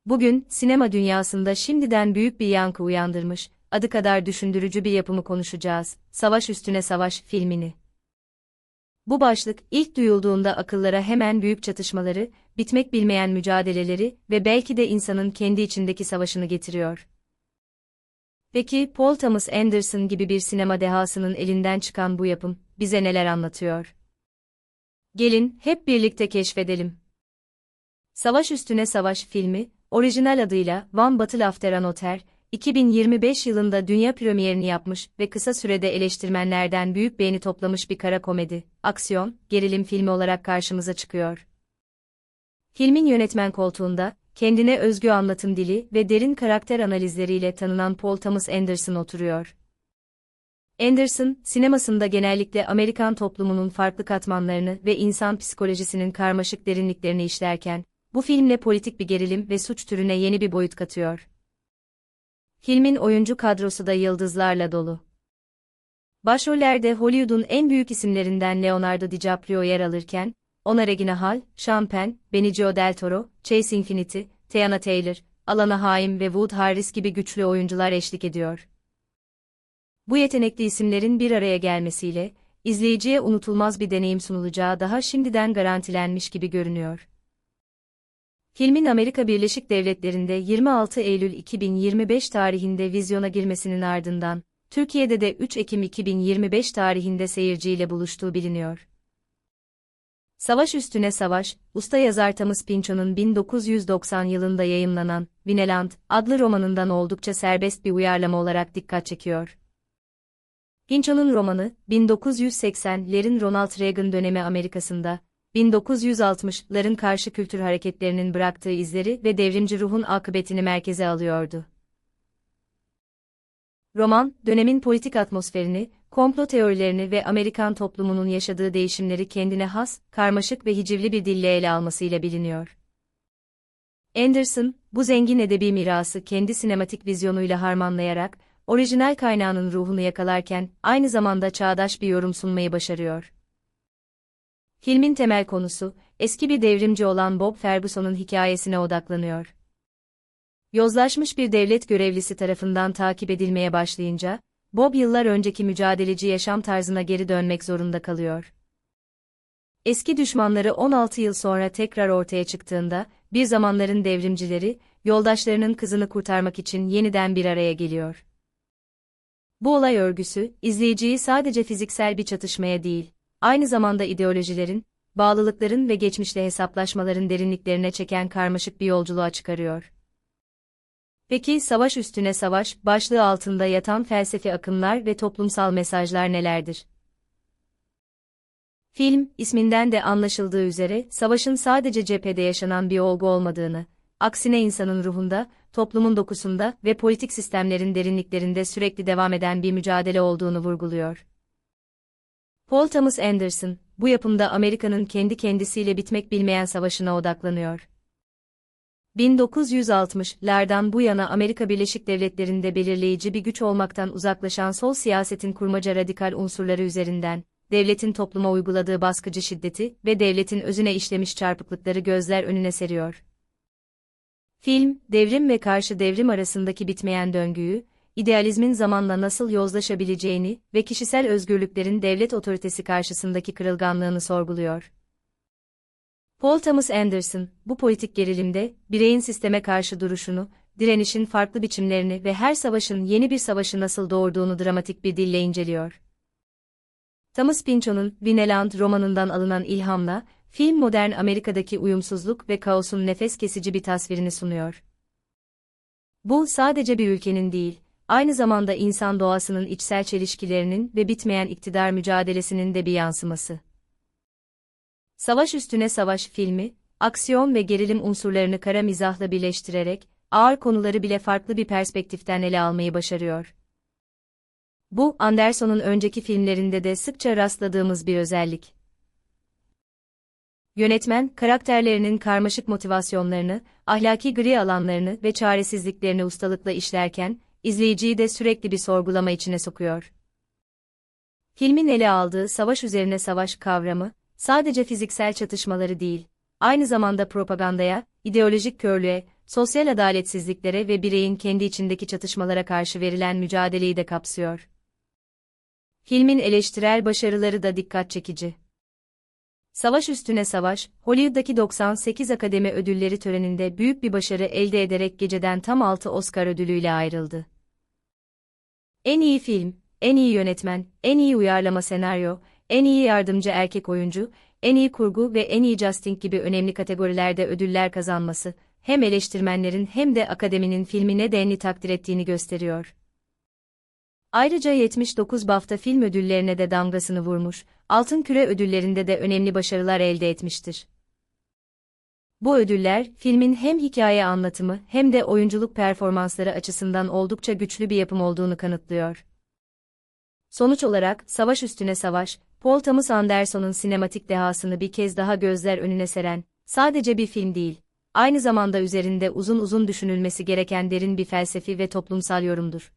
Bugün, sinema dünyasında şimdiden büyük bir yankı uyandırmış, adı kadar düşündürücü bir yapımı konuşacağız, Savaş Üstüne Savaş filmini. Bu başlık, ilk duyulduğunda akıllara hemen büyük çatışmaları, bitmek bilmeyen mücadeleleri ve belki de insanın kendi içindeki savaşını getiriyor. Peki, Paul Thomas Anderson gibi bir sinema dehasının elinden çıkan bu yapım, bize neler anlatıyor? Gelin, hep birlikte keşfedelim. Savaş Üstüne Savaş filmi, orijinal adıyla One Battle After Another, 2025 yılında dünya premierini yapmış ve kısa sürede eleştirmenlerden büyük beğeni toplamış bir kara komedi, aksiyon, gerilim filmi olarak karşımıza çıkıyor. Filmin yönetmen koltuğunda, kendine özgü anlatım dili ve derin karakter analizleriyle tanınan Paul Thomas Anderson oturuyor. Anderson, sinemasında genellikle Amerikan toplumunun farklı katmanlarını ve insan psikolojisinin karmaşık derinliklerini işlerken, bu filmle politik bir gerilim ve suç türüne yeni bir boyut katıyor. Filmin oyuncu kadrosu da yıldızlarla dolu. Başrollerde Hollywood'un en büyük isimlerinden Leonardo DiCaprio yer alırken, ona Regina Hall, Sean Penn, Benicio del Toro, Chase Infinity, Teyana Taylor, Alana Haim ve Wood Harris gibi güçlü oyuncular eşlik ediyor. Bu yetenekli isimlerin bir araya gelmesiyle, izleyiciye unutulmaz bir deneyim sunulacağı daha şimdiden garantilenmiş gibi görünüyor. Filmin Amerika Birleşik Devletleri'nde 26 Eylül 2025 tarihinde vizyona girmesinin ardından, Türkiye'de de 3 Ekim 2025 tarihinde seyirciyle buluştuğu biliniyor. Savaş Üstüne Savaş, usta yazar Thomas Pynchon'un 1990 yılında yayımlanan Vineland adlı romanından oldukça serbest bir uyarlama olarak dikkat çekiyor. Pynchon'un romanı, 1980'lerin Ronald Reagan dönemi Amerika'sında, 1960'ların karşı kültür hareketlerinin bıraktığı izleri ve devrimci ruhun akıbetini merkeze alıyordu. Roman, dönemin politik atmosferini, komplo teorilerini ve Amerikan toplumunun yaşadığı değişimleri kendine has, karmaşık ve hicivli bir dille ele almasıyla biliniyor. Anderson, bu zengin edebi mirası kendi sinematik vizyonuyla harmanlayarak, orijinal kaynağının ruhunu yakalarken, aynı zamanda çağdaş bir yorum sunmayı başarıyor. Filmin temel konusu, eski bir devrimci olan Bob Ferguson'un hikayesine odaklanıyor. Yozlaşmış bir devlet görevlisi tarafından takip edilmeye başlayınca, Bob yıllar önceki mücadeleci yaşam tarzına geri dönmek zorunda kalıyor. Eski düşmanları 16 yıl sonra tekrar ortaya çıktığında, bir zamanların devrimcileri, yoldaşlarının kızını kurtarmak için yeniden bir araya geliyor. Bu olay örgüsü, izleyiciyi sadece fiziksel bir çatışmaya değil, aynı zamanda ideolojilerin, bağlılıkların ve geçmişle hesaplaşmaların derinliklerine çeken karmaşık bir yolculuğa çıkarıyor. Peki Savaş Üstüne Savaş başlığı altında yatan felsefi akımlar ve toplumsal mesajlar nelerdir? Film, isminden de anlaşıldığı üzere, savaşın sadece cephede yaşanan bir olgu olmadığını, aksine insanın ruhunda, toplumun dokusunda ve politik sistemlerin derinliklerinde sürekli devam eden bir mücadele olduğunu vurguluyor. Paul Thomas Anderson, bu yapımda Amerika'nın kendi kendisiyle bitmek bilmeyen savaşına odaklanıyor. 1960'lardan bu yana Amerika Birleşik Devletleri'nde belirleyici bir güç olmaktan uzaklaşan sol siyasetin kurmaca radikal unsurları üzerinden, devletin topluma uyguladığı baskıcı şiddeti ve devletin özüne işlemiş çarpıklıkları gözler önüne seriyor. Film, devrim ve karşı devrim arasındaki bitmeyen döngüyü, idealizmin zamanla nasıl yozlaşabileceğini ve kişisel özgürlüklerin devlet otoritesi karşısındaki kırılganlığını sorguluyor. Paul Thomas Anderson, bu politik gerilimde, bireyin sisteme karşı duruşunu, direnişin farklı biçimlerini ve her savaşın yeni bir savaşı nasıl doğurduğunu dramatik bir dille inceliyor. Thomas Pynchon'un Vineland romanından alınan ilhamla, film modern Amerika'daki uyumsuzluk ve kaosun nefes kesici bir tasvirini sunuyor. Bu sadece bir ülkenin değil, aynı zamanda insan doğasının içsel çelişkilerinin ve bitmeyen iktidar mücadelesinin de bir yansıması. Savaş Üstüne Savaş filmi, aksiyon ve gerilim unsurlarını kara mizahla birleştirerek, ağır konuları bile farklı bir perspektiften ele almayı başarıyor. Bu, Anderson'un önceki filmlerinde de sıkça rastladığımız bir özellik. Yönetmen, karakterlerinin karmaşık motivasyonlarını, ahlaki gri alanlarını ve çaresizliklerini ustalıkla işlerken, izleyiciyi de sürekli bir sorgulama içine sokuyor. Filmin ele aldığı savaş üzerine savaş kavramı, sadece fiziksel çatışmaları değil, aynı zamanda propagandaya, ideolojik körlüğe, sosyal adaletsizliklere ve bireyin kendi içindeki çatışmalara karşı verilen mücadeleyi de kapsıyor. Filmin eleştirel başarıları da dikkat çekici. Savaş Üstüne Savaş, Hollywood'daki 98 Akademi Ödülleri töreninde büyük bir başarı elde ederek geceden tam 6 Oscar ödülüyle ayrıldı. En iyi film, en iyi yönetmen, en iyi uyarlama senaryo, en iyi yardımcı erkek oyuncu, en iyi kurgu ve en iyi casting gibi önemli kategorilerde ödüller kazanması, hem eleştirmenlerin hem de akademinin filmi ne denli takdir ettiğini gösteriyor. Ayrıca 79 BAFTA film ödüllerine de damgasını vurmuş, Altın Küre ödüllerinde de önemli başarılar elde etmiştir. Bu ödüller, filmin hem hikaye anlatımı hem de oyunculuk performansları açısından oldukça güçlü bir yapım olduğunu kanıtlıyor. Sonuç olarak, Savaş Üstüne Savaş, Paul Thomas Anderson'un sinematik dehasını bir kez daha gözler önüne seren, sadece bir film değil, aynı zamanda üzerinde uzun uzun düşünülmesi gereken derin bir felsefi ve toplumsal yorumdur.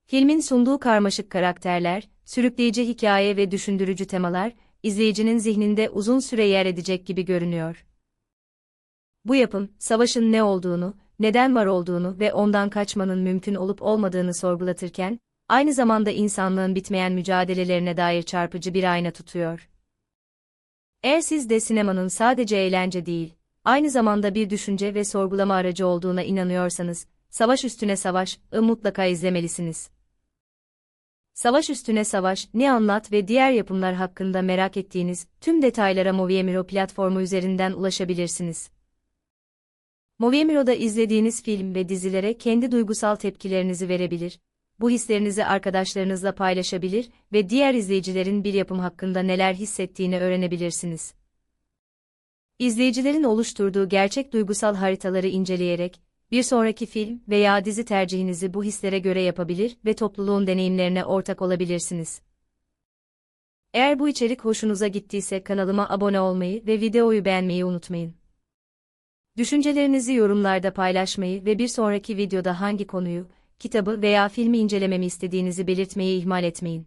Filmin sunduğu karmaşık karakterler, sürükleyici hikaye ve düşündürücü temalar, izleyicinin zihninde uzun süre yer edecek gibi görünüyor. Bu yapım, savaşın ne olduğunu, neden var olduğunu ve ondan kaçmanın mümkün olup olmadığını sorgulatırken, aynı zamanda insanlığın bitmeyen mücadelelerine dair çarpıcı bir ayna tutuyor. Eğer siz de sinemanın sadece eğlence değil, aynı zamanda bir düşünce ve sorgulama aracı olduğuna inanıyorsanız, Savaş Üstüne Savaş'ı mutlaka izlemelisiniz. Savaş Üstüne Savaş, Ne Anlat ve diğer yapımlar hakkında merak ettiğiniz tüm detaylara Moviemiro platformu üzerinden ulaşabilirsiniz. Moviemiro'da izlediğiniz film ve dizilere kendi duygusal tepkilerinizi verebilir, bu hislerinizi arkadaşlarınızla paylaşabilir ve diğer izleyicilerin bir yapım hakkında neler hissettiğini öğrenebilirsiniz. İzleyicilerin oluşturduğu gerçek duygusal haritaları inceleyerek, bir sonraki film veya dizi tercihinizi bu hislere göre yapabilir ve topluluğun deneyimlerine ortak olabilirsiniz. Eğer bu içerik hoşunuza gittiyse kanalıma abone olmayı ve videoyu beğenmeyi unutmayın. Düşüncelerinizi yorumlarda paylaşmayı ve bir sonraki videoda hangi konuyu, kitabı veya filmi incelememi istediğinizi belirtmeyi ihmal etmeyin.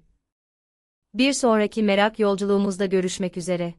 Bir sonraki merak yolculuğumuzda görüşmek üzere.